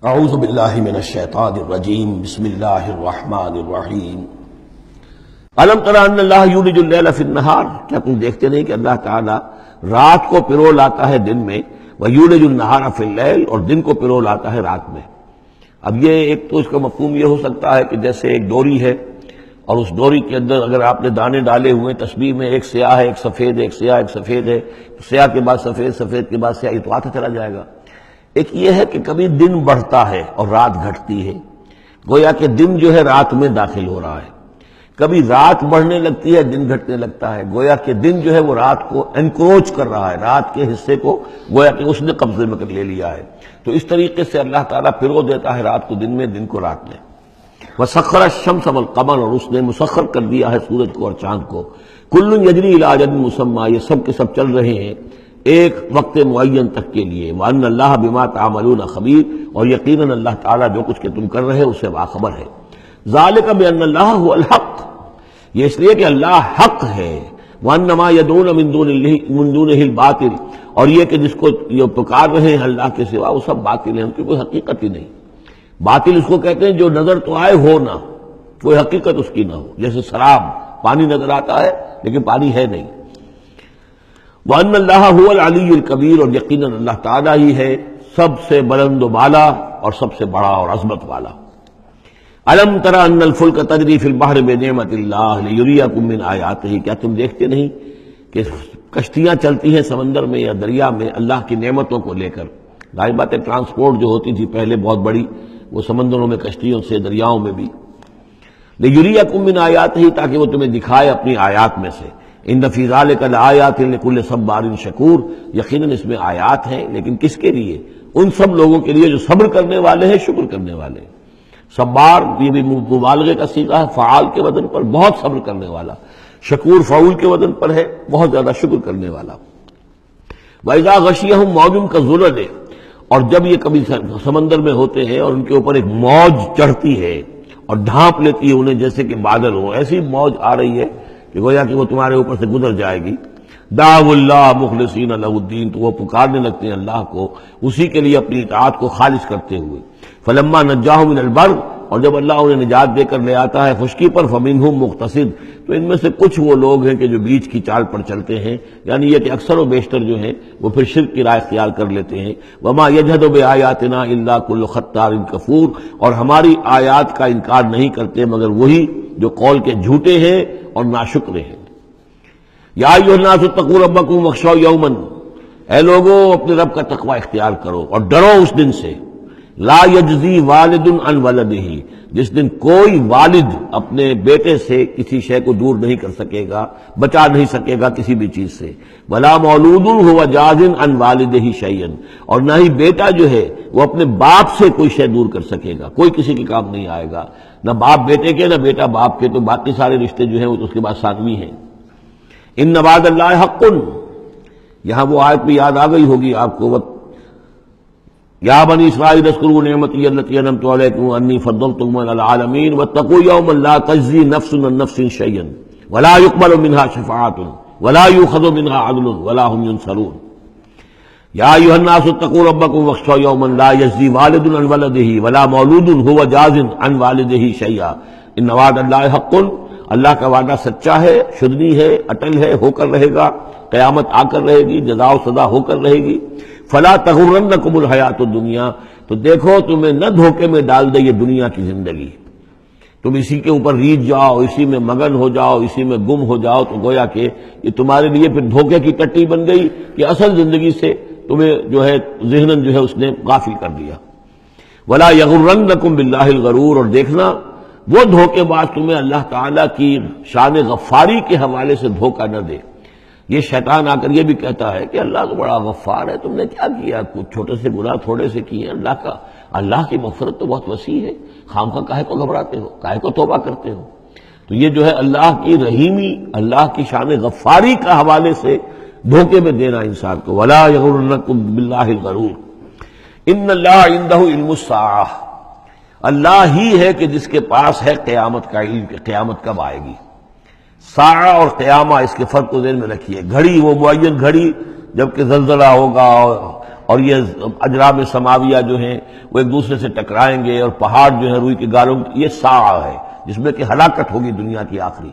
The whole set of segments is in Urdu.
اعوذ باللہ من الشیطان الرجیم بسم اللہ الرحمن الرحیم الم تر ان اللہ یولج اللیل فی النہار، کیا تم دیکھتے نہیں کہ اللہ تعالیٰ رات کو پرو لاتا ہے دن میں، ویولج النہار فی اللیل، اور دن کو پرو لاتا ہے رات میں۔ اب یہ ایک تو اس کا مفہوم یہ ہو سکتا ہے کہ جیسے ایک ڈوری ہے اور اس ڈوری کے اندر اگر آپ نے دانے ڈالے ہوئے تسبیح میں، ایک سیاہ ہے ایک سفید ہے، ایک سیاہ ایک سفید ہے، سیاہ کے بعد سفید، سفید کے بعد سیاہ، یہ تو آتا چلا جائے گا۔ ایک یہ ہے کہ کبھی دن بڑھتا ہے اور رات گھٹتی ہے، گویا کہ دن جو ہے رات میں داخل ہو رہا ہے، کبھی رات بڑھنے لگتی ہے دن گھٹنے لگتا ہے، گویا کہ دن جو ہے وہ رات کو انکروچ کر رہا ہے، رات کے حصے کو گویا کہ اس نے قبضے میں کر لے لیا ہے۔ تو اس طریقے سے اللہ تعالیٰ پرو دیتا ہے رات کو دن میں، دن کو رات میں۔ وَسَخَّرَ الشَّمْسَ وَالْقَمَرَ، اور اس نے مسخر کر دیا ہے سورج کو اور چاند کو۔ كُلٌّ يَجْرِي إِلَىٰ أَجَلٍ مُّسَمًّى، یہ سب کے سب چل رہے ہیں ایک وقت معین تک کے لیے۔ وَأَنَّ اللَّهَ بِمَا تَعْمَلُونَ خَبِيرٌ، اور یقیناً اللہ تعالیٰ جو کچھ کہ تم کر رہے ہو اسے باخبر ہے۔ ذَلِكَ بِأَنَّ اللَّهَ هُوَ الْحَقُّ، یہ اس لیے کہ اللہ حق ہے۔ وَأَنَّ مَا يَدْعُونَ مِن دُونِهِ الْبَاطِلُ، اور یہ کہ جس کو یہ پکار رہے ہیں اللہ کے سوا وہ سب باطل ہیں، ان کی کوئی حقیقت ہی نہیں۔ باطل اس کو کہتے ہیں جو نظر تو آئے ہو نہ، کوئی حقیقت اس کی نہ ہو، جیسے شراب، پانی نظر آتا ہے لیکن پانی ہے نہیں۔ وَأَنَّ اللَّهَ هُوَ الْعَلِيُّ الْكَبِيرُ، اور یقیناً اللہ تعالیٰ ہی ہے سب سے بلند و بالا اور سب سے بڑا اور عظمت والا۔ أَلَمْ تَرَ أَنَّ الْفُلْكَ تَجْرِي فِي الْبَحْرِ بِنِعْمَتِ اللَّهِ لِيُرِيَكُم مِّنْ آيَاتِهِ، کیا تم دیکھتے نہیں کہ کشتیاں چلتی ہیں سمندر میں یا دریا میں اللہ کی نعمتوں کو لے کر۔ ظاہر بات ہے ٹرانسپورٹ جو ہوتی تھی پہلے بہت بڑی، وہ سمندروں میں کشتیوں سے، دریاؤں میں بھی۔ لِيُرِيَكُم مِّنْ آيَاتِهِ، تاکہ وہ تمہیں دکھائے اپنی آیات میں سے۔ ان فی ذلک لآیات لکل صبار شکور، یقیناً اس میں آیات ہیں، لیکن کس کے لیے؟ ان سب لوگوں کے لیے جو صبر کرنے والے ہیں، شکر کرنے والے ہیں۔ صبار یہ بھی مبالغے کا صیغہ ہے، فعال کے وزن پر، بہت صبر کرنے والا۔ شکور فعول کے وزن پر ہے، بہت زیادہ شکر کرنے والا۔ وَإِذَا غَشِيَهُم مَّوْجٌ كَالظُّلَلِ، اور جب یہ کبھی سمندر میں ہوتے ہیں اور ان کے اوپر ایک موج چڑھتی ہے اور ڈھانپ لیتی ہے انہیں جیسے کہ بادل ہو، ایسی موج آ رہی ہے کہ گویا کہ وہ تمہارے اوپر سے گزر جائے گی۔ دعوا اللہ مخلصین لہ الدین، تو وہ پکارنے لگتے ہیں اللہ کو اسی کے لیے اپنی اطاعت کو خالص کرتے ہوئے۔ فلما نجاہم من البر، اور جب اللہ انہیں نجات دے کر لے آتا ہے خشکی پر، فمنہم مقتصد، تو ان میں سے کچھ وہ لوگ ہیں کہ جو بیچ کی چال پر چلتے ہیں، یعنی یہ کہ اکثر و بیشتر جو ہیں وہ پھر شرک کی راہ اختیار کر لیتے ہیں۔ وما یجحد بآیاتنا الا کل ختار کفور، اور ہماری آیات کا انکار نہیں کرتے مگر وہی جو قول کے جھوٹے ہیں اور ناشکر ہیں۔ یا ایھا الناس اتقوا ربکم واخشوا یوما، اے لوگو اپنے رب کا تقوی اختیار کرو اور ڈرو اس دن سے، لا یجزی والد عن ولدہ، جس دن کوئی والد اپنے بیٹے سے کسی شے کو دور نہیں کر سکے گا، بچا نہیں سکے گا کسی بھی چیز سے، ولا مولود هو جاز عن والدہ شیئا، اور نہ ہی بیٹا جو ہے وہ اپنے باپ سے کوئی شے دور کر سکے گا، کوئی کسی کے کام نہیں آئے گا، نہ باپ بیٹے کے نہ بیٹا باپ کے، تو باقی سارے رشتے جو ہیں وہ اس کے بعد ثانوی ہیں۔ ان وعد اللہ حق، یہاں وہ آیت بھی یاد آ گئی ہوگی آپ کو، یا بنی اسرائیل اذکروا نعمتی التی انعمت علیکم انی فضلتکم علی العالمین واتقوا یوما لا تجزی نفس عن نفس شیئا ولا یقبل منها شفاعۃ ولا یؤخذ منها عدل ولا هم ينصرون۔ یا ایھا الناس اتقوا ربکم واخشوا یوما لا یجزی والد عن ولدہ ولا مولود هو جاز عن والدہ شیئا ان وعد اللہ حق، اللہ کا وعدہ سچا ہے، شدنی ہے، اٹل ہے، ہو کر رہے گا، قیامت آ کر رہے گی، جزا و سزا ہو کر رہے گی۔ فلا تغرنکم الحیات الدنیا، تو دیکھو تمہیں نہ دھوکے میں ڈال دے یہ دنیا کی زندگی، تم اسی کے اوپر ریجھ جاؤ، اسی میں مگن ہو جاؤ، اسی میں گم ہو جاؤ، تو گویا کہ یہ تمہارے لیے پھر دھوکے کی ٹٹی بن گئی کہ اصل زندگی سے تمہیں جو ہے ذہناً جو ہے اس نے غافل کر دیا۔ ولا یغرنکم باللہ الغرور، اور دیکھنا وہ دھوکے باز تمہیں اللہ تعالیٰ کی شان غفاری کے حوالے سے دھوکہ نہ دے۔ یہ شیطان آ کر یہ بھی کہتا ہے کہ اللہ تو بڑا غفار ہے، تم نے کیا کیا، کچھ چھوٹے سے گناہ تھوڑے سے کیے، اللہ کی مغفرت تو بہت وسیع ہے، خامخواہ کاہے کو گھبراتے ہو، کاہے کو توبہ کرتے ہو۔ تو یہ جو ہے اللہ کی رحیمی، اللہ کی شان غفاری کا حوالے سے دھوکے میں دینا انسان کو۔ ولا یغرنکم باللہ الغرور ان اللہ عندہ علم الساعہ، اللہ ہی ہے کہ جس کے پاس ہے قیامت کا علم کہ قیامت کب آئے گی۔ ساعہ اور قیامہ، اس کے فرق کو ذہن میں رکھیے۔ گھڑی وہ معین گھڑی جب کہ زلزلہ ہوگا اور یہ اجرام سماویہ جو ہیں وہ ایک دوسرے سے ٹکرائیں گے، اور پہاڑ جو ہے روئی کے گالوں، یہ ساعہ ہے جس میں کہ ہلاکت ہوگی دنیا کی آخری۔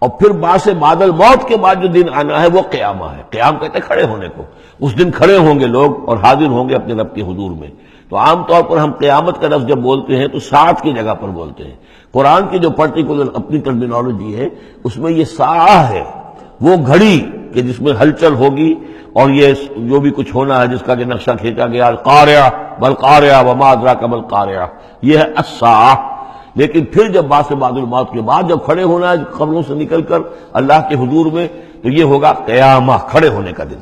اور پھر باعث بعد الموت کے بعد جو دن آنا ہے وہ قیامہ ہے۔ قیام کہتے ہیں کھڑے ہونے کو، اس دن کھڑے ہوں گے لوگ اور حاضر ہوں گے اپنے رب کے حضور میں۔ تو عام طور پر ہم قیامت کا لفظ جب بولتے ہیں تو ساعت کی جگہ پر بولتے ہیں۔ قرآن کی جو پرٹیکولر اپنی ٹرمینالوجی ہے اس میں یہ ساعہ ہے، وہ گھڑی کہ جس میں ہلچل ہوگی، اور یہ جو بھی کچھ ہونا ہے جس کا کہ نقشہ کھینچا گیا، القارعہ والقارعہ وما ادراک ما القارعہ، یہ ہے الساعہ۔ لیکن پھر جب بعث بعد الموت کے بعد جب کھڑے ہونا ہے قبروں سے نکل کر اللہ کے حضور میں، تو یہ ہوگا قیامہ، کھڑے ہونے کا دن۔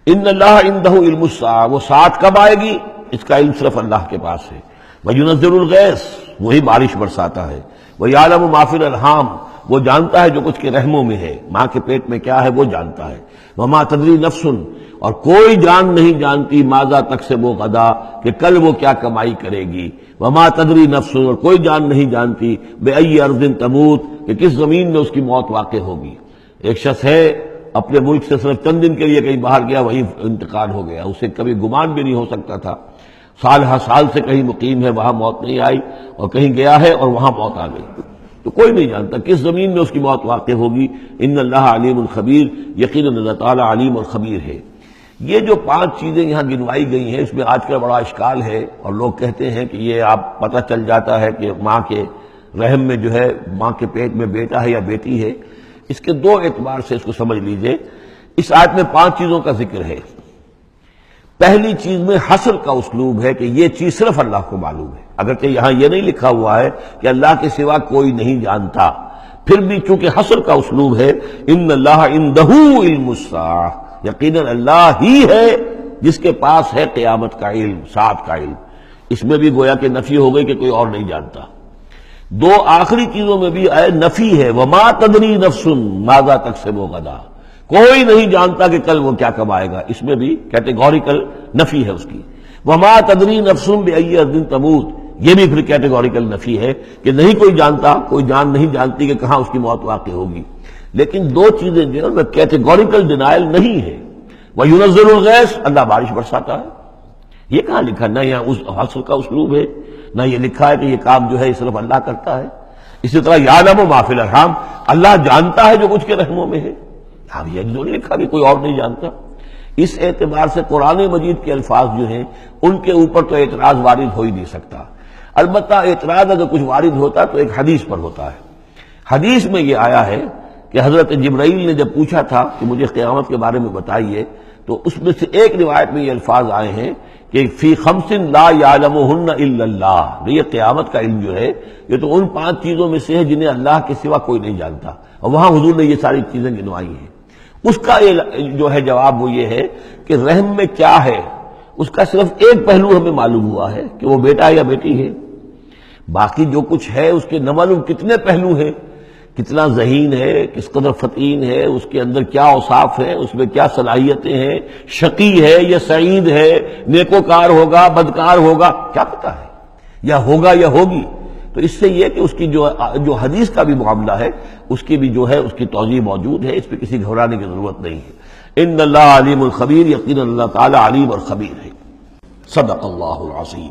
ان اللہ عندہ علم الساعہ، وہ ساعت کب آئے گی اس کا علم صرف اللہ کے پاس ہے۔ وَيُنَزِّلُ الْغَيْثَ، وہی بارش برساتا ہے۔ وَيَعْلَمُ مَا فِي الْأَرْحَامِ، وہ جانتا ہے جو کچھ کے رحموں میں ہے، ماں کے پیٹ میں کیا ہے وہ جانتا ہے۔ وَمَا تَدْرِي نَفْسٌ، اور کوئی جان نہیں جانتی ماذا تکسب غدا، کہ کل وہ کیا کمائی کرے گی۔ وَمَا تَدْرِي نَفْسٌ، اور کوئی جان نہیں جانتی بِأَيِّ أَرْضٍ تَمُوتُ، کہ کس زمین میں اس کی موت واقع ہوگی۔ ایک شخص ہے اپنے ملک سے صرف چند دن کے لیے کہیں باہر گیا، وہیں انتقال ہو گیا، اسے کبھی گمان بھی نہیں ہو سکتا تھا۔ سال ہر سال سے کہیں مقیم ہے، وہاں موت نہیں آئی، اور کہیں گیا ہے اور وہاں موت آ گئی۔ تو کوئی نہیں جانتا کس زمین میں اس کی موت واقع ہوگی۔ ان اللہ علیم الخبیر، یقیناً اللہ تعالیٰ علیم اور خبیر ہے۔ یہ جو 5 چیزیں یہاں گنوائی گئی ہیں، اس میں آج کل بڑا اشکال ہے، اور لوگ کہتے ہیں کہ یہ آپ پتہ چل جاتا ہے کہ ماں کے رحم میں جو ہے، ماں کے پیٹ میں بیٹا ہے یا بیٹی ہے۔ اس کے 2 اعتبار سے اس کو سمجھ لیجئے۔ اس آیت میں 5 چیزوں کا ذکر ہے۔ پہلی چیز میں حصر کا اسلوب ہے کہ یہ چیز صرف اللہ کو معلوم ہے، اگرچہ یہاں یہ نہیں لکھا ہوا ہے کہ اللہ کے سوا کوئی نہیں جانتا، پھر بھی چونکہ حصر کا اسلوب ہے، ان اللہ عندہ علم الساعہ، یقیناً اللہ ہی ہے جس کے پاس ہے قیامت کا علم، ساعت کا علم۔ اس میں بھی گویا کہ نفی ہو گئی کہ کوئی اور نہیں جانتا۔ 2 آخری چیزوں میں بھی نفی ہے، وما تدری نفس ماذا تکسب غدا، کوئی نہیں جانتا کہ کل وہ کیا کمائے گا، اس میں بھی کیٹیگوریکل نفی ہے اس کی۔ وما تدری نفس بأی ارض تموت، یہ بھی پھر کیٹیگوریکل نفی ہے کہ نہیں کوئی جانتا، کوئی جان نہیں جانتی کہ کہاں اس کی موت واقع ہوگی۔ لیکن 2 چیزیں جو ہے کیٹیگوریکل ڈینائل نہیں ہے۔ وَيُنَزِّلُ الْغَيْثَ، اللہ بارش برساتا ہے، یہ کہاں لکھا؟ نہ یہاں اس حصر کا اسلوب ہے، نہ یہ لکھا ہے کہ یہ کام جو ہے صرف اللہ کرتا ہے۔ اسی طرح یعلم ما فی الارحام، اللہ جانتا ہے جو کچھ کے رحموں میں ہے، اب یہ جو نہیں لکھا کہ کوئی اور نہیں جانتا۔ اس اعتبار سے قرآن مجید کے الفاظ جو ہیں ان کے اوپر تو اعتراض وارد ہو ہی نہیں سکتا۔ البتہ اعتراض اگر کچھ وارد ہوتا تو ایک حدیث پر ہوتا ہے۔ حدیث میں یہ آیا ہے کہ حضرت جبرائیل نے جب پوچھا تھا کہ مجھے قیامت کے بارے میں بتائیے، تو اس میں سے ایک روایت میں یہ الفاظ آئے ہیں کہ فی 5 لا یعلمہن الا اللہ، یہ قیامت کا علم جو ہے یہ تو ان 5 چیزوں میں سے ہے جنہیں اللہ کے سوا کوئی نہیں جانتا، اور وہاں حضور نے یہ ساری چیزیں گنوائی ہیں۔ اس کا جو ہے جواب وہ یہ ہے کہ رحم میں کیا ہے اس کا صرف ایک پہلو ہمیں معلوم ہوا ہے کہ وہ بیٹا یا بیٹی ہے، باقی جو کچھ ہے اس کے نہ معلوم کتنے پہلو ہیں، کتنا ذہین ہے، کس قدر فطین ہے، اس کے اندر کیا اوصاف ہیں، اس میں کیا صلاحیتیں ہیں، شقی ہے یا سعید ہے، نیکوکار ہوگا بدکار ہوگا، کیا پتہ ہے، یا ہوگا یا ہوگی۔ تو اس سے یہ کہ اس کی جو حدیث کا بھی معاملہ ہے اس کی بھی جو ہے اس کی توضیح موجود ہے، اس پہ کسی گھبرانے کی ضرورت نہیں ہے۔ ان اللہ علیم الخبیر، یقیناً اللہ تعالی علیم اور خبیر ہے۔ صدق اللہ العظیم۔